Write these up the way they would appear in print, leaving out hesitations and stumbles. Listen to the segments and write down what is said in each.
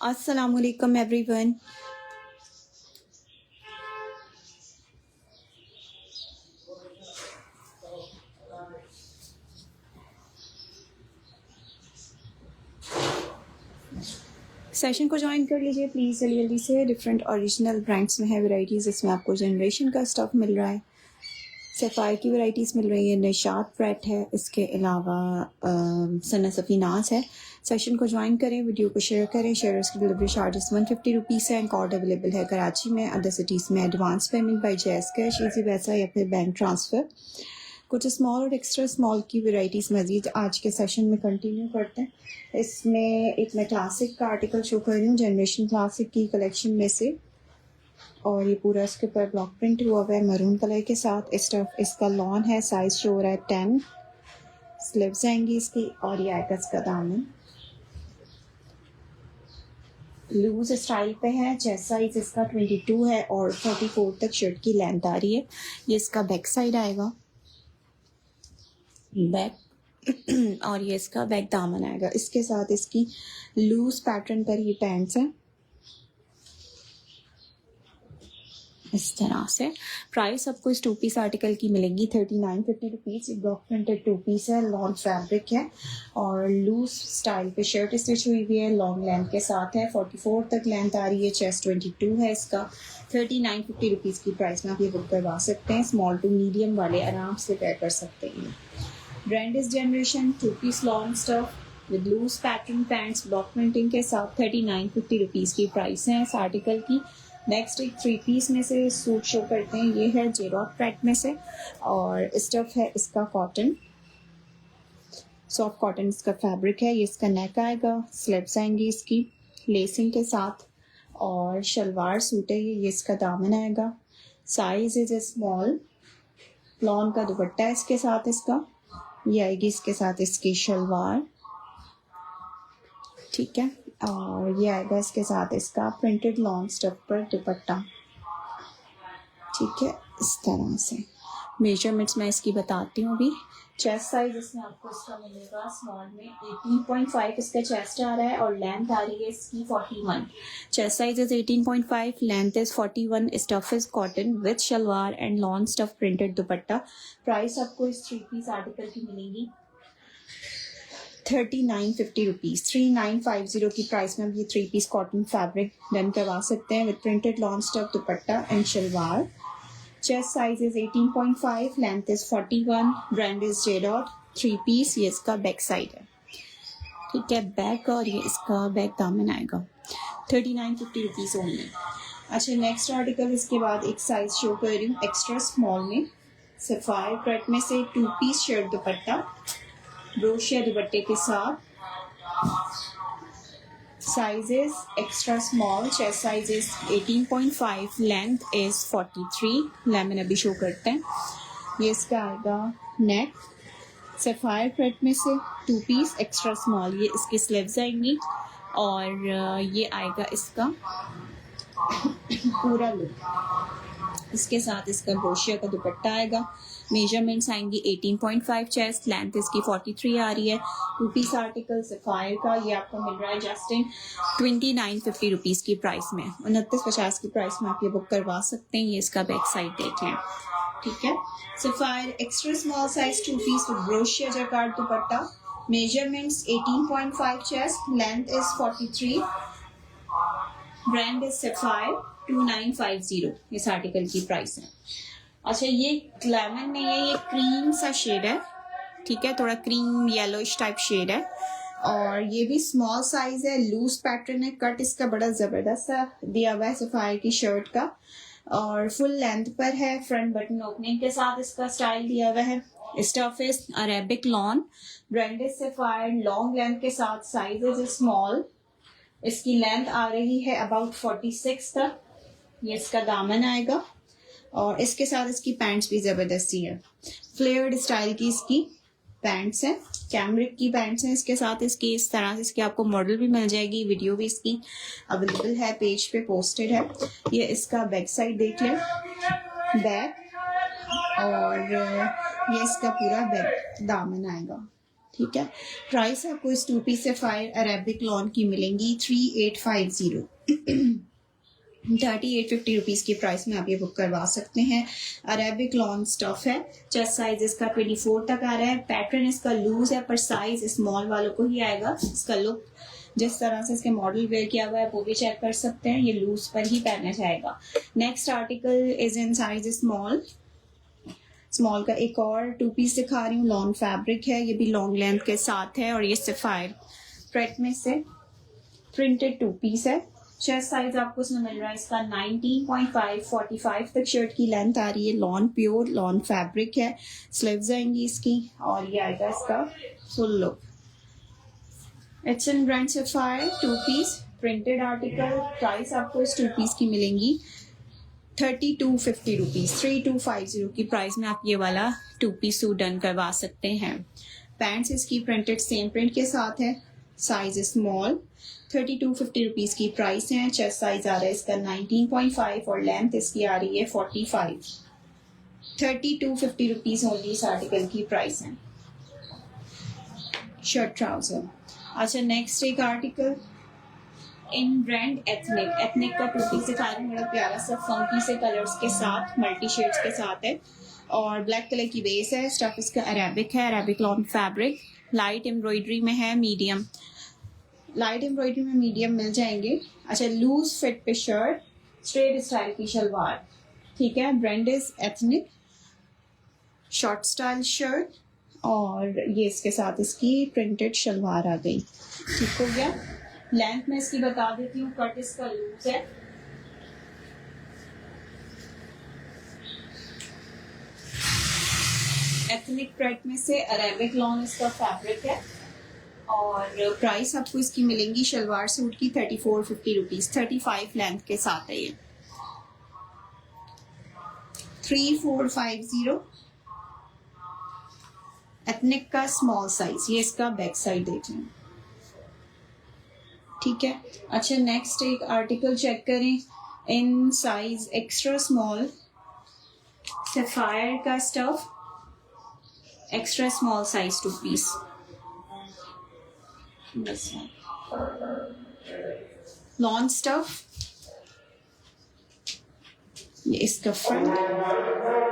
अस्सलाम वालेकुम everyone. Session को ज्वाइन कर लीजिए प्लीज़ जल्दी जल्दी से। डिफरेंट ओरिजिनल ब्रांड्स में है वैरायटीज़, इसमें आपको जनरेशन का स्टफ़ मिल रहा है, सफ़ायर की वैरायटीज़ मिल रही है, निशात प्रेट है, इसके अलावा सना सफ़ीनास है। सेशन को ज्वाइन करें, वीडियो को शेयर करें। शेयर्स की डिलीवरी चार्जेस 150 रुपीज़ है। कार्ड अवेलेबल है कराची में, अदर सिटीज़ में advance payment by jazz cash, easy पैसा या फिर बैंक ट्रांसफ़र। कुछ स्मॉल और एक्स्ट्रा स्मॉल की वैरायटीज़ मज़ीद आज के सेशन में कंटिन्यू करते हैं। इसमें एक मैं क्लासिक का आर्टिकल शो कर रही हूँ, जनरेशन क्लासिक की कलेक्शन में से, और ये पूरा इसके ऊपर ब्लॉक प्रिंट हुआ हुआ है मरून कलर के साथ। स्टफ इसका लॉन है, साइज शो हो रहा है 10, स्लीव्स आएंगी इसकी, और ये आएगा इसका दामन। लूज स्टाइल पे है, चेस्ट साइज इसका 22 है और 44 तक शर्ट की लेंथ आ रही है। ये इसका बैक साइड आएगा, बैक और ये इसका बैक दामन आएगा। इसके साथ इसकी लूज पैटर्न पर ये पैंट्स हैं इस तरह से। प्राइस आपको इस 2 पीस आर्टिकल की मिलेगी 3950 रुपीज़। ब्लॉक प्रिंटेड 2 पीस है, लॉन्ग फैब्रिक है और लूज स्टाइल पे शर्ट स्टिच हुई हुई है, लॉन्ग लेंथ के साथ है, 44 तक लेंथ आ रही है, चेस्ट 22 है इसका। 3950 रुपीज़ की प्राइस में आप ये बुक करवा सकते हैं। स्मॉल टू मीडियम वाले आराम से पैक कर सकते हैं। Brand is generation, 2 piece long stuff with loose pattern pants, block printing के साथ 3950 रुपीज़ की प्राइस है इस आर्टिकल की। नेक्स्ट एक 3 पीस में से सूट शो करते हैं। ये है जेरॉट प्रेट में से और स्टफ है इसका कॉटन, सॉफ्ट कॉटन इसका फैब्रिक है। ये इसका नेक आएगा, स्लीव्स आएंगी इसकी लेसिंग के साथ, और शलवार सूट है ये इसका दामन आएगा। Size is small. लॉन का दुपट्टा है इसके साथ इसका, ये आएगी इसके साथ इसकी शलवार, ठीक है, और ये आएगा इसके साथ इसका प्रिंटेड लॉन्ग स्टफ पर दुपट्टा, ठीक है, इस तरह से। मेजरमेंट्स मैं इसकी बताती हूँ अभी। चेस्ट साइज इसमें आपको इसका मिलेगा स्मॉल में 18.5 इसका चेस्ट आ रहा है और लेंथ आ रही है इसकी 41। Chest size is 18.5, length is 41, stuff is cotton with shalwar and long stuff printed dupatta. Price आपको इस 3 पीस आर्टिकल की मिलेगी 3950 रुपीज़। 3950 की प्राइस में आप ये 3 पीस कॉटन फैब्रिक डन करवा सकते हैं with printed lawn stuff dupatta and shalwar. Chest size is 18.5, length is 41, brand is J dot. 3 piece, ये इसका बैक साइड है, ठीक है, बैक, और ये इसका बैक दामन आएगा। 3950 रुपीज़ ओनली। अच्छा, नेक्स्ट आर्टिकल इसके बाद एक साइज शो कर रही हूँ एक्स्ट्रा स्मॉल में, सफायर प्रेट में से 2 पीस शर्ट दुपट्टा, ब्रोशिया दुपट्टे के साथ। Sizes extra small, chest size is 18.5, length is 43, lemon अभी शो करते हैं। ये इसका आएगा नेक, सफायर प्रेट में से 2 पीस एक्स्ट्रा स्मॉल, ये इसकी स्लीव्स आएंगी और ये आएगा इसका पूरा लुक। इसके साथ इसका ब्रोशिया का दुपट्टा आएगा। मेजरमेंट्स आएंगी 18.5 चेस्ट, लेंथ इसकी 43 आ रही है। 2 पीस आर्टिकल सफायर का, ये आपको मिल रहा है जस्ट इन 2950 रुपीज़ की प्राइस में। 2950 की प्राइस में आप ये बुक करवा सकते हैं। ये इसका बैक साइड देख लें, ठीक है। Sapphire extra small size 2 piece with brochia jacquard dupatta. Measurements 18.5 chest, length is 43, brand is Sapphire. 2950 इस आर्टिकल की प्राइस है। अच्छा, ये लेमन नहीं है, ये क्रीम सा शेड है, ठीक है, थोड़ा क्रीम येलोइश टाइप शेड है और ये भी स्मॉल साइज है, लूज पैटर्न है। कट इसका बड़ा जबरदस्त सा दिया हुआ है सफायर की शर्ट का और फुल लेंथ पर है। फ्रंट बटन ओपनिंग के साथ इसका स्टाइल दिया हुआ है। Stuff is Arabic lawn, branded sapphire, long length के साथ। साइज इज स्मॉल, इसकी लेंथ आ रही है अबाउट 46 तक। ये इसका दामन आएगा और इसके साथ इसकी पैंट्स भी जबरदस्ती है, फ्लेयर्ड स्टाइल की इसकी पैंट्स हैं, कैमरिक की पैंट्स हैं। इसके साथ इसकी इस तरह से इसकी आपको मॉडल भी मिल जाएगी, वीडियो भी इसकी अवेलेबल है, पेज पे पोस्टेड है। ये इसका बैक साइड देख लें, बैक, और ये इसका पूरा बैक दामन आएगा, ठीक है। प्राइस आपको इस 2 पीस सफायर अरेबिक लॉन की मिलेंगी 3850 3850 रुपीज़ की प्राइस में आप ये बुक करवा सकते हैं। अरेबिक लॉन स्टफ है, चेस्ट साइज इसका 24 तक आ रहा है। पैटर्न इसका लूज है पर साइज स्मॉल वालों को ही आएगा। इसका लुक जिस तरह से इसके मॉडल वेयर किया हुआ है वो भी चेक कर सकते हैं, ये लूज पर ही पहना जाएगा। Next article is in size small. Small का एक और 2 पीस दिखा रही हूँ, लॉन फैब्रिक है, ये भी लॉन्ग लेंथ के साथ है और ये सफायर प्रेट में से प्रिंटेड 2 पीस है। चेस्ट साइज आपको इसमें मिल रहा है इसका 19.5 45 तक शर्ट की लेंथ आ रही है। लॉन प्योर लॉन फैब्रिक है, स्लीव्स आएंगी इसकी और ये आएगा इसका full look. It's in brand Sapphire 2 piece printed article. Price आपको इस 2 पीस की मिलेंगी 3250 रुपीज़ 3250 की प्राइस में आप ये वाला 2 पीस सूट डन करवा सकते हैं। पैंट्स इसकी प्रिंटेड सेम प्रिंट के साथ है, साइज स्मॉल 3250 रुपीज़ की प्राइस है। चेस्ट साइज आ रहा है इसका 19.5 और लेंथ इसकी आ रही है 45। 3250 रुपीज़ ओनली इस आर्टिकल की प्राइस है। Shirt trouser. अच्छा नेक्स्ट एक आर्टिकल इन ब्रांड एथनिक का 2 पीस दिखा रही हूँ, बड़ा प्यारा सा फंकी से कलर्स के साथ मल्टी शेड्स के साथ है और ब्लैक कलर की बेस है। स्टफ इसका अरेबिक है, Arabic lawn fabric, light embroidery में है, मीडियम लाइट एम्ब्रॉयडरी में मीडियम मिल जाएंगे। अच्छा लूज फिट पे शर्ट, स्ट्रेट स्टाइल की शलवार, ठीक है। Brand is ethnic, short style shirt और ये इसके साथ इसकी प्रिंटेड शलवार आ गई, ठीक हो गया। लेंथ में इसकी बता देती हूँ, कट इसका लूज है, एथनिक प्रेट में से अरेबिक लॉन इसका फैब्रिक है और प्राइस आपको इसकी मिलेंगी शलवार सूट की 3450 रुपीज़ 35 लेंथ के साथ है ये 3450। एथनिक का स्मॉल साइज, ये इसका बैक साइड देख लें, ठीक है। अच्छा नेक्स्ट एक आर्टिकल चेक करें in size extra small, Sapphire का stuff, extra small size 2 piece, lawn stuff, ये इसका फ्रंट,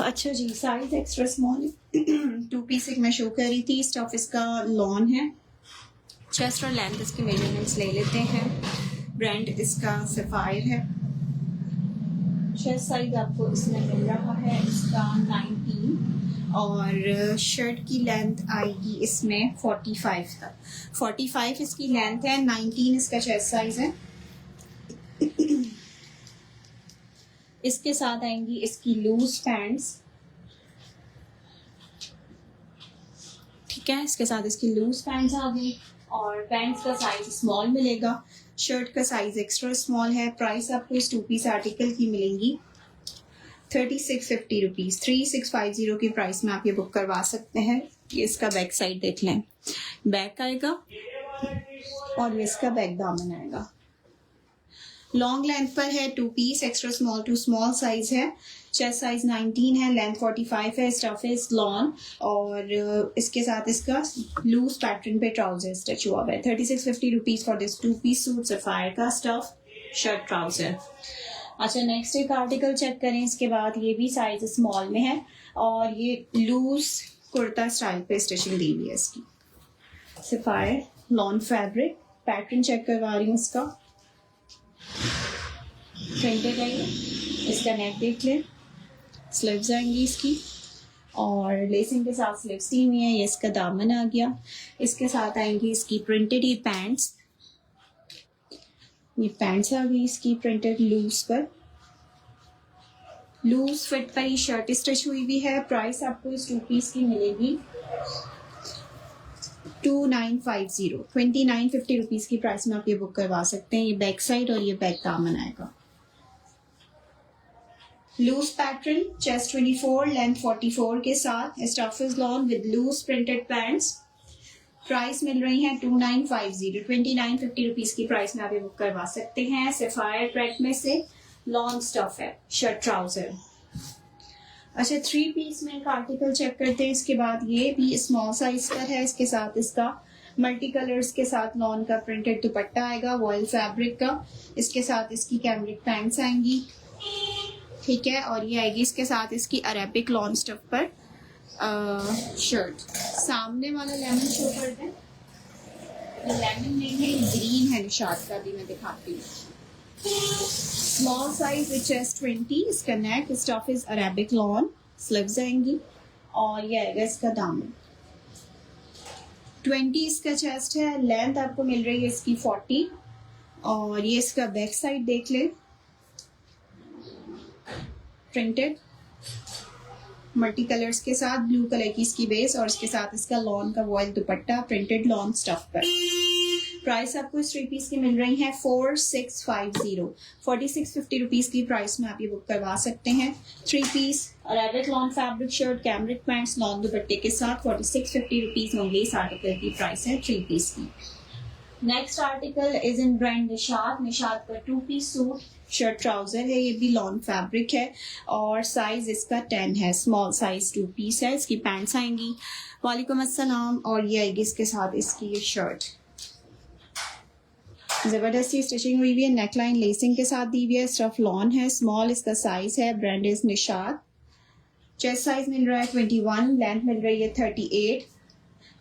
अच्छा जी, साइज एक्स्ट्रा स्मॉल 2 पीस एक मैं शो कर रही थी। स्टफ इसका लॉन है। चेस्ट और लेंथ इसके मेजरमेंट्स ले लेते हैं। ब्रांड इसका सफायर है। चेस्ट साइज आपको इसमें मिल रहा है इसका 19 और शर्ट की लेंथ आएगी इसमें 45 तक। 45 इसकी लेंथ है, 19 इसका चेस्ट साइज है। इसके साथ आएंगी इसकी लूज पैंट्स, ठीक है। इसके साथ इसकी लूज पैंट्स आ गई और पैंट्स का साइज स्मॉल मिलेगा। शर्ट का साइज एक्स्ट्रा स्मॉल है। प्राइस आपको इस 2 पीस आर्टिकल की मिलेंगी 3650 रुपीज़। 3650 की प्राइस में आप ये बुक करवा सकते हैं। ये इसका बैक साइड देख लें, बैक आएगा और ये इसका बैक दामन आएगा। लॉन्ग लेंथ पर है, 2 piece extra small to small size है। चेस्ट साइज 19 है, लेंथ 45 है। स्टफ इज लॉन और इसके साथ इसका लूज पैटर्न पे ट्राउजर स्टिच हुआ है। 3650 rupees for this 2 piece suit Sapphire का स्टफ शर्ट ट्राउजर। अच्छा, नेक्स्ट एक आर्टिकल चेक करें। इसके बाद ये भी साइज स्मॉल में है और ये लूज कुर्ता स्टाइल पे स्टिचिंग दी हुई है इसकी। Sapphire lawn fabric, pattern check करवा रही हूँ इसका। प्रिंटेड है ये। इसका नेक देख लें, स्लीव्स आएंगी इसकी और लेसिंग के साथ स्लीव्स दी हुई है। ये इसका दामन आ गया। इसके साथ आएंगी इसकी प्रिंटेड ये पैंट्स। ये पैंट्स आ गई इसकी प्रिंटेड लूज पर, लूज फिट पर ही शर्ट स्टिच हुई भी है। प्राइस आपको इस 2 पीस की मिलेगी 2950 रुपीज़ की प्राइस में आप ये बुक करवा सकते हैं। ये बैक साइड और ये बैक दामन आएगा। लूज पैटर्न, चेस्ट 24, लेंथ 44 के साथ stuff is lawn with loose printed pants. Price मिल रही है 2950 रुपीज़ की प्राइस में आप ये बुक करवा सकते हैं। सफायर प्रेट में से लॉन्ग स्टफ है, शर्ट ट्राउजर। अच्छा, 3 पीस में एक आर्टिकल चेक करते हैं। इसके बाद ये भी स्मॉल साइज पर है। इसके साथ इसका मल्टी कलर्स के साथ लॉन का प्रिंटेड दुपट्टा आएगा, वॉयल फैब्रिक का। इसके साथ इसकी कैमरिक पैंट्स आएंगी, ठीक है। और ये आएगी इसके साथ इसकी अरेबिक लॉन स्टफ पर शर्ट। सामने वाला लेमन शो कर दें। लेमन नहीं है, ग्रीन है निशात का, भी मैं दिखाती हूँ। Small size with chest 20। इसका neck stuff is Arabic lawn, sleeves आएंगी और ये आएगा इसका दामन। 20 इसका चेस्ट है। लेंथ आपको मिल रही है इसकी 40 और ये इसका बैक साइड देख ले, प्रिंटेड मल्टी कलर्स के साथ, ब्लू कलर की इसकी बेस और इसके साथ इसका लॉन का वॉयल दुपट्टा प्रिंटेड लॉन स्टफ पर। प्राइस आपको इस 3 पीस की मिल रही है 4650। 4650 रुपीज़ की प्राइस में आप ये बुक करवा सकते हैं। 3 piece Arabic lawn fabric shirt, cambric pants, lawn दुपट्टे के साथ 4650 रुपीज़ ओनली इस आर्टिकल की प्राइस है 3 पीस की। Next article is in brand Nishat. Nishat का 2 पीस सूट शर्ट ट्राउजर है। ये भी लॉन फैब्रिक है और साइज इसका 10 है, स्मॉल साइज 2 पीस है। इसकी पैंट्स आएंगी। वालेकुम अस्सलाम। और ये आएगी इसके साथ इसकी ये शर्ट। जबरदस्ती स्टिचिंग हुई हुई है, नेकलाइन लेसिंग के साथ दी हुई है। स्टफ लॉन है, स्मॉल इसका साइज है। Brand is Nishat. Chest size मिल रहा है 21, लेंथ मिल रही है 38।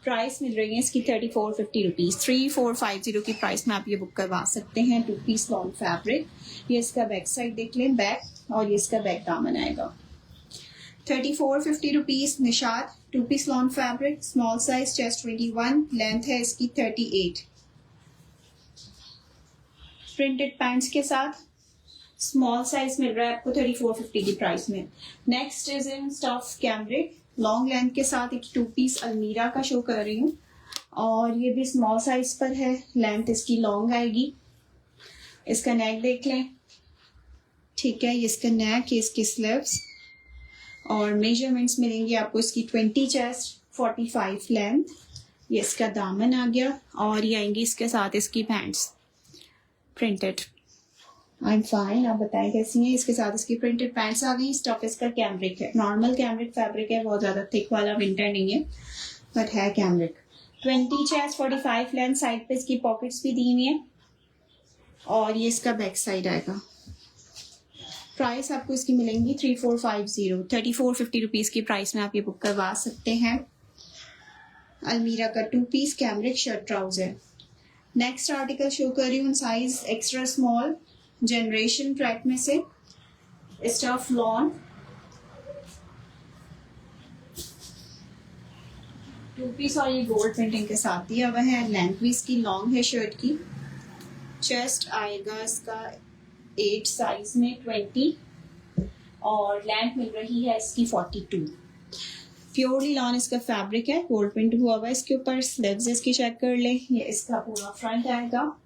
प्राइस मिल रही है इसकी 3450 रुपीज़। 3450 की प्राइस में आप ये बुक करवा सकते हैं। 2 पीस लॉन फैब्रिक। ये इसका बैक साइड देख लें, बैक और ये इसका बैक दामन आएगा। 3450 rupees Nishat. 2 piece lawn fabric, small size, chest 21, length है इसकी 38। प्रिंटेड पैंट्स के साथ स्मॉल साइज मिल रहा है आपको 3450 की प्राइस में। Next is in stuff cambric, long length के साथ एक 2 पीस अलमीरा का शो कर रही हूँ, और ये भी स्मॉल साइज पर है, लेंथ इसकी लॉन्ग आएगी। इसका नेक देख लें, ठीक है, ये इसका नेक, ये इसकी स्लीव्स, और मेजरमेंट्स मिलेंगी आपको इसकी 20 चेस्ट, 45 लेंथ, ये इसका दामन आ गया, और ये आएंगी इसके साथ इसकी pants printed. I am fine, आप बताएं कैसी हैं। इसके साथ इसकी प्रिंटेड पैंट्स आ गई। स्टफ इसका कैमरिक है, नॉर्मल कैमरिक फैब्रिक है, बहुत ज़्यादा थिक वाला विंटर नहीं है, बट है कैमरिक। 20 चेस्ट, 45 लेंथ, साइड पे इसकी पॉकेट्स भी दी हुई हैं, और ये इसका बैक साइड आएगा। प्राइस आपको इसकी मिलेंगी 3450, 3450 रुपीज़ की प्राइस में आप ये बुक करवा सकते हैं। अलमीरा का 2 piece cambric shirt trouser. Next article show कर रही हूँ, size extra small, generation track में से, स्टफ लॉन, 2 पीस, और ये गोल्ड प्रिंटिंग के साथ दिया हुआ है। लेंथ भी इसकी लॉन्ग है शर्ट की। चेस्ट आएगा इसका 8 साइज में 20, और लेंथ मिल रही है इसकी 42। प्योरली लॉन इसका फैब्रिक है, गोल्ड प्रिंट हुआ हुआ है इसके ऊपर। स्लीव्स इसकी चेक कर ले, ये इसका पूरा फ्रंट आएगा,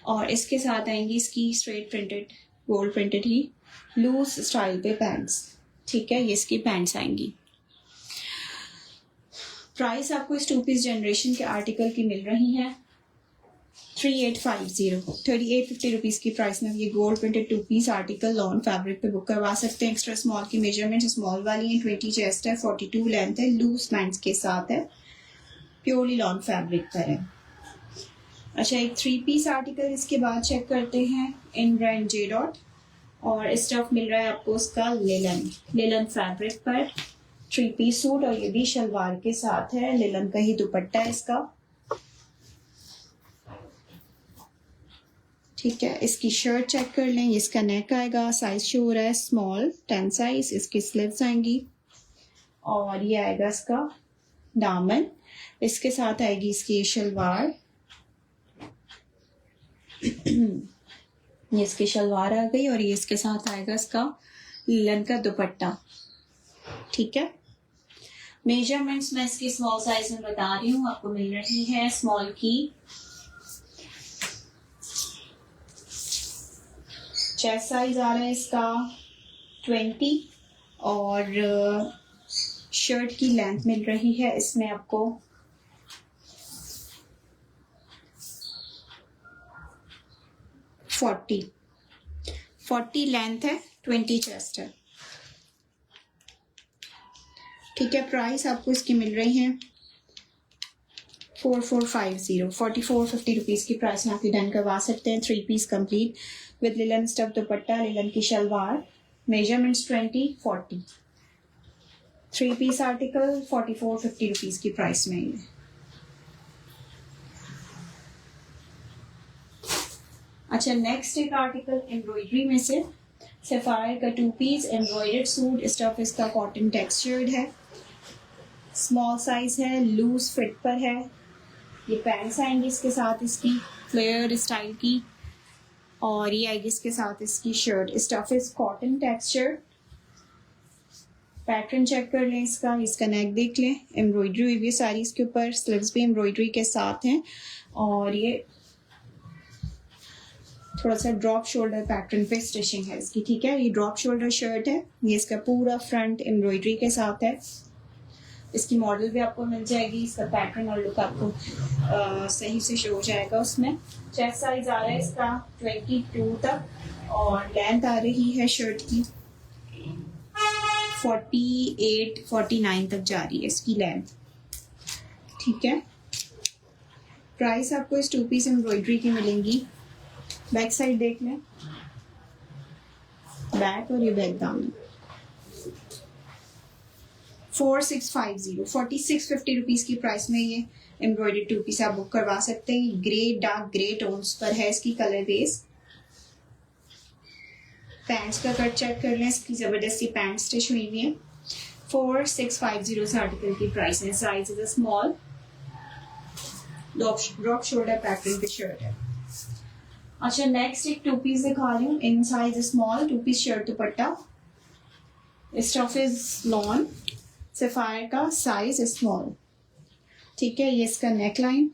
और इसके साथ आएंगी इसकी स्ट्रेट प्रिंटेड, गोल्ड प्रिंटेड ही लूज स्टाइल पे पैंट्स, ठीक है, ये इसकी पैंट्स आएंगी। प्राइस आपको इस 2 पीस जनरेशन के आर्टिकल की मिल रही है 3850, 3850 रुपीज़ की प्राइस में ये gold printed 2 piece article lawn fabric पे बुक करवा सकते हैं। एक्स्ट्रा स्मॉल की मेजरमेंट स्मॉल वाली है, 20 चेस्ट है, 42 लेंथ है, लूज पैंट्स के साथ है, प्योरली लॉन फैब्रिक पर है। अच्छा, एक 3 पीस आर्टिकल इसके बाद चेक करते हैं, इन ब्रांड जे डॉट, और स्टफ मिल रहा है आपको उसका लेलन फैब्रिक पर 3 पीस सूट, और ये भी शलवार के साथ है, लेलन का ही दुपट्टा है इसका, ठीक है। इसकी शर्ट चेक कर लें, इसका नेक आएगा, साइज शो हो रहा है स्मॉल 10 साइज, इसकी स्लीव्स आएंगी, और ये आएगा इसका दामन, इसके साथ आएगी इसकी शलवार, ये इसकी शलवार आ गई, और ये इसके साथ आएगा इसका लिनन का दुपट्टा, ठीक है। मेजरमेंट्स मैं इसकी स्मॉल साइज में बता रही हूँ, आपको मिल रही है स्मॉल की। चेस्ट साइज आ रहा है इसका 20, और शर्ट की लेंथ मिल रही है इसमें आपको 40 लेंथ है, 20 चेस्ट है, ठीक है। प्राइस आपको इसकी मिल रही है 4450, 4450 रुपीज़ की प्राइस में आप डन करवा सकते हैं। 3 piece complete with linen stuff dupatta, linen की shalwar, measurements 20, 40, 3 piece article 4450 rupees की प्राइस में है। अच्छा, नेक्स्ट एक आर्टिकल एम्ब्रॉयडरी में से, सफायर का 2 पीस एम्ब्रॉयडर्ड सूट, स्टफ इसका कॉटन टेक्सचर्ड है, स्मॉल साइज है, लूज फिट पर है, ये पैंट्स आएंगी इसके साथ इसकी फ्लेयर स्टाइल की, और ये आएगी इसके साथ इसकी shirt. Stuff is cotton texture, pattern check कर लें इसका नेक देख लें, एम्ब्रॉयडरी हुई है सारी इसके ऊपर, स्लीव्स भी एम्ब्रॉयडरी के साथ हैं, और ये थोड़ा सा ड्रॉप शोल्डर पैटर्न पे स्टिचिंग है इसकी, ठीक है। ये ड्रॉप शोल्डर शर्ट है, ये इसका पूरा फ्रंट एम्ब्रॉयडरी के साथ है, इसकी मॉडल भी आपको मिल जाएगी, इसका पैटर्न और लुक आपको सही से शो हो जाएगा उसमें। चेस्ट साइज आ रहा है इसका 22 तक, और लेंथ आ रही है शर्ट की 48, 49 तक जा रही है इसकी लेंथ, ठीक है। प्राइस आपको इस 2 पीस एम्ब्रॉयडरी की मिलेंगी, बैक साइड देख लें, बैक और ये बैक दामन, 4650, 4650 रुपीज़ की प्राइस में ये एम्ब्रॉयडरी 2 पीस आप बुक करवा सकते हैं। ग्रे, डार्क ग्रे टोन्स पर है इसकी कलर बेस। पैंट्स का कट चेक कर लें, इसकी जबरदस्ती पैंट स्टिच हुई हुई है। 4650 इस आर्टिकल की प्राइस है। Size is small, drop shoulder pattern की शर्ट है। अच्छा, नेक्स्ट एक टू पीस दिखा रही हूँ in size small, two piece shirt dupatta, stuff is lawn, Sapphire का, साइज स्मॉल। ठीक है, ये इसका नेक लाइन,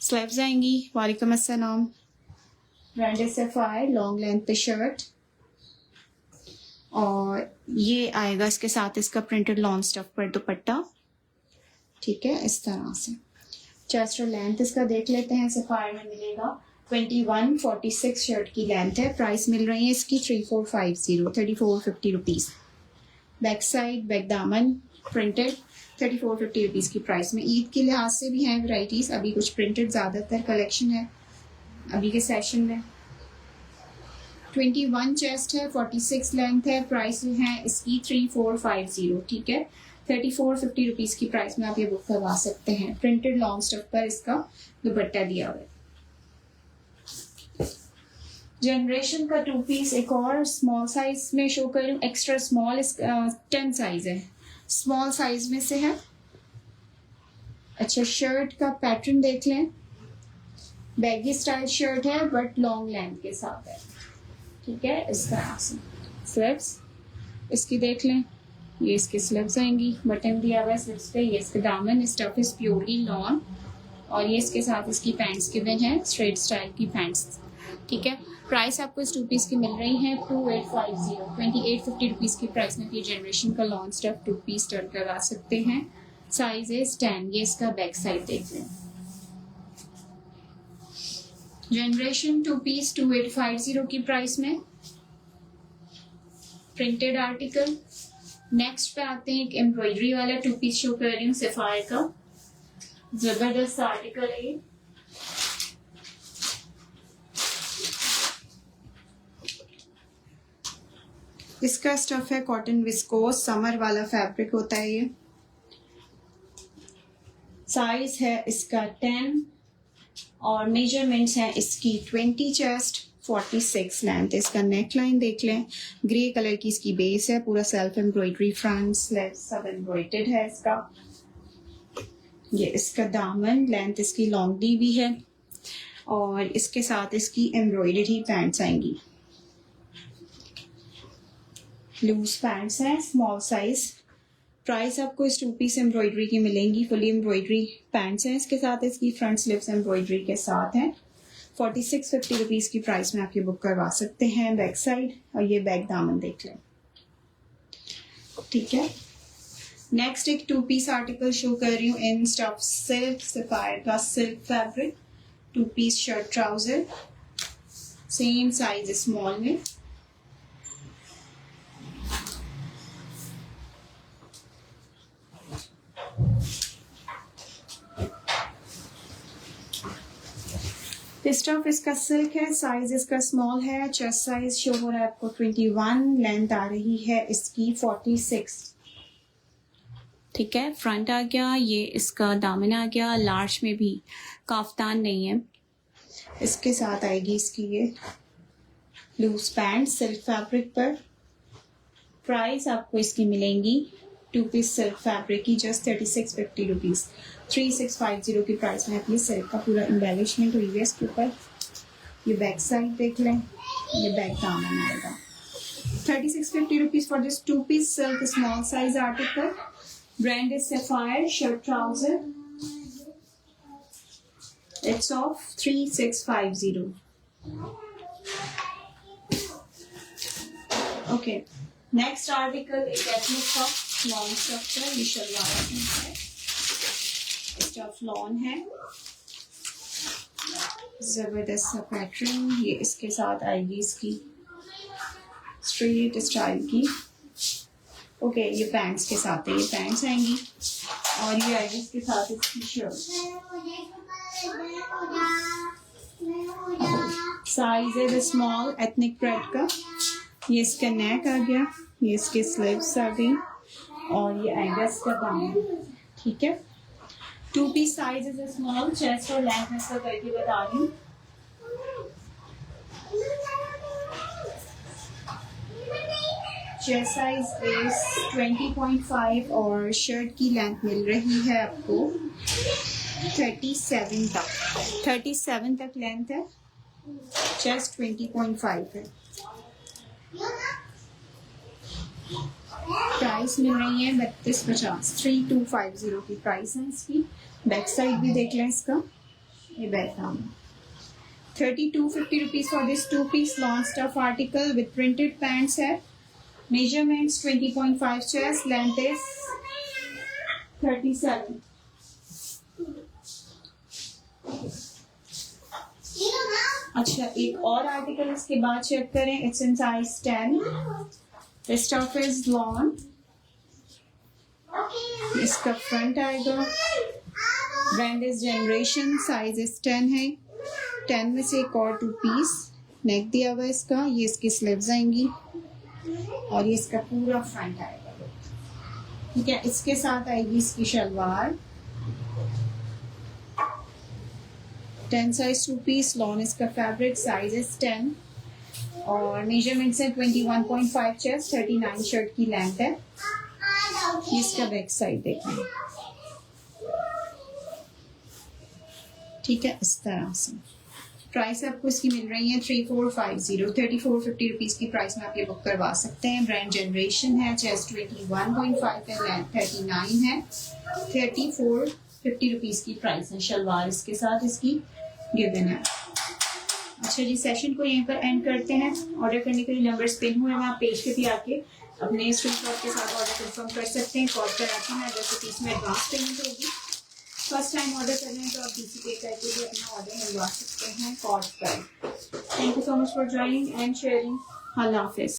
स्लीव्स आएंगी, वालेकुम अस्सलाम, brand is sapphire, long length पे शर्ट, और ये आएगा इसके साथ इसका प्रिंटेड लॉन स्टफ पर दुपट्टा। ठीक है, इस तरह से। चेस्ट और लेंथ इसका देख लेते हैं, सफायर में मिलेगा 2146 शर्ट की लेंथ है। प्राइस मिल रही है इसकी 3450 रुपीज़। बैक साइड, बैक दामन प्रिंटेड 3450 रुपीज़ की प्राइस में। ईद के लिहाज से भी हैं वैरायटीज़, अभी कुछ प्रिंटेड ज़्यादातर कलेक्शन है अभी के सेशन में। 21 चेस्ट है, 46 लेंथ है, प्राइस है इसकी 3450। ठीक है, 3450 रुपीज़ की प्राइस में आप ये बुक करवा सकते हैं। प्रिंटेड लॉन्ग स्टफ पर इसका दुपट्टा दिया हुआ है। जनरेशन का टू पीस एक और स्मॉल साइज में शो कर रही हूँ, एक्स्ट्रा स्मॉल, 10 साइज है, स्मॉल साइज में से है। अच्छा, शर्ट का पैटर्न देख लें, बैगी स्टाइल शर्ट है बट लॉन्ग लेंथ के साथ है। ठीक है, इस तरह से। स्लीव्स इसकी देख लें, ये इसके स्लीव्स आएंगी, बटन दिया हुआ है स्लीव्स पे, ये इसका दामन, स्टफ इज प्योरली लॉन, और ये इसके साथ इसकी पैंट्स गिवन है, स्ट्रेट स्टाइल की पैंट्स। ठीक है, प्राइस आपको इस टू पीस की मिल रही है 2850 रुपीज़ की प्राइस में ये जनरेशन का long stuff two piece turn करवा सकते हैं। साइज है 10, ये इसका बैक साइड देख लें। जनरेशन टू पीस 2850 की प्राइस में, प्रिंटेड आर्टिकल। नेक्स्ट पे आते हैं, एक एम्ब्रॉयडरी वाला टू पीस शो कर रही हूँ, सफायर का, जबरदस्त आर्टिकल है। इसका स्टफ है कॉटन विस्कोस, समर वाला फैब्रिक होता है ये। साइज है इसका 10 और मेजरमेंट्स हैं इसकी 20 चेस्ट, 46 लेंथ। इसका नेक लाइन देख लें, ग्रे कलर की इसकी बेस है, पूरा सेल्फ एम्ब्रॉयडरी, फ्रंट स्लीव सब एम्ब्रॉयडर्ड है इसका। ये इसका दामन, लेंथ इसकी लॉन्ग दी भी है, और इसके साथ इसकी एम्ब्रॉयडरी पैंट्स आएंगी। लूज पैंट्स हैं, स्मॉल साइज। प्राइस आपको इस टू पीस एम्ब्रॉयडरी की मिलेंगी, फुली एम्ब्रॉयडरी पैंट्स हैं इसके साथ, इसकी फ्रंट स्लीव्स एम्ब्रॉयडरी के साथ हैं। 4650 रुपीज़ की प्राइस में आप ये बुक करवा सकते हैं। बैक साइड, और ये बैक दामन देख लें। ठीक है, नेक्स्ट एक टू पीस आर्टिकल शो कर रही हूँ इन स्टफ सिल्क, सफायर का silk fabric, two piece shirt trouser, same size small में। स्टफ इसका सिल्क है, साइज इसका स्मॉल है, चेस्ट साइज शो हो रहा है आपको 21, लेंथ आ रही है इसकी 46। ठीक है, फ्रंट आ गया, ये इसका दामन आ गया, लार्ज में भी काफ्तान नहीं है। इसके साथ आएगी इसकी ये लूज पैंट सिल्क फैब्रिक पर। प्राइस आपको इसकी मिलेंगी टू पीस सिल्क फैब्रिक की जस्ट 3650 रुपीज़। 3650 की प्राइस में आप ये सिल्क का पूरा एम्बेलिशमेंट हुई है इसके ऊपर। ये बैक साइड देख लें, ये बैक दामन आएगा। 3650 rupees for this two piece silk small size article. Brand is Sapphire, shirt trouser, it's of 3650। Okay, next article एक एथनिक का लॉन्ग स्टफ है, ये शलवार है, स्टफ लॉन है, जबरदस्त सा पैटर्न। ये इसके साथ आएगी इसकी स्ट्रेट स्टाइल की। ओके, ये पैंट्स के साथ है, ये पैंट्स आएंगी, और ये आएगी इसके साथ इसकी शर्ट। साइज है स्मॉल एथनिक प्रेड का। ये इसका नेक आ गया, ये इसके स्लीव्स आ गई, और ये आएगा इसका दामन। ठीक है, two piece size is small, chest और लेंथ में इसका करके बता रही हूँ। चेस्ट साइज इज 20.5 और शर्ट की लेंथ मिल रही है आपको 37 तक। 37 तक लेंथ है, चेस्ट 20.5 है। प्राइस मिल रही है 3250, 3250 की प्राइस है इसकी। बैक साइड भी देख लें इसका, ये बैक नाम 3250 rupees for this 2-piece lawn stuff article with printed pants है। Measurements 20.5 chest, length is 37। अच्छा, एक और आर्टिकल इसके बाद चेक करें। It's in size 10। The stuff is lawn। इसका फ्रंट आएगा, brand is Generation, size is 10 है। 10 में से एक और 2-piece नेक दिया हुआ है इसका, ये इसकी स्लीव्स आएंगी और ये इसका पूरा फ्रंट आएगा। ठीक है, इसके साथ आएगी इसकी शलवार। 10 साइज 2-piece लॉन इसका फैब्रिक, साइज इज 10 और मेजरमेंट्स है 21.5 चेस्ट, 39 शर्ट की लेंथ है। इसका बैक साइड देखें। ठीक है, इस तरह से प्राइस आपको इसकी मिल रही है 3450, 3450 रुपीज की प्राइस में आप ये बुक करवा सकते हैं। ब्रांड जनरेशन है, चेस्ट 21.5 है, लेंथ 39 है। 3450 रुपीज की प्राइस है। शलवार इसके साथ इसकी गिवन है। अच्छा जी, सेशन को यहीं पर एंड करते हैं। ऑर्डर करने के लिए नंबर्स पिन हुए हैं, आप पेज पे भी आके अपने स्क्रीनशॉट के साथ ऑर्डर कंफर्म कर सकते हैं। कॉल कर आते हैं, अगर रुपीज़ में एडवांस पेमेंट होगी। फर्स्ट टाइम ऑर्डर कर रहे हैं तो आप डीसी पे करके भी अपना ऑर्डर मिलवा सकते हैं कॉल पर। Thank you so much for joining and sharing. अल्लाह हाफिज़।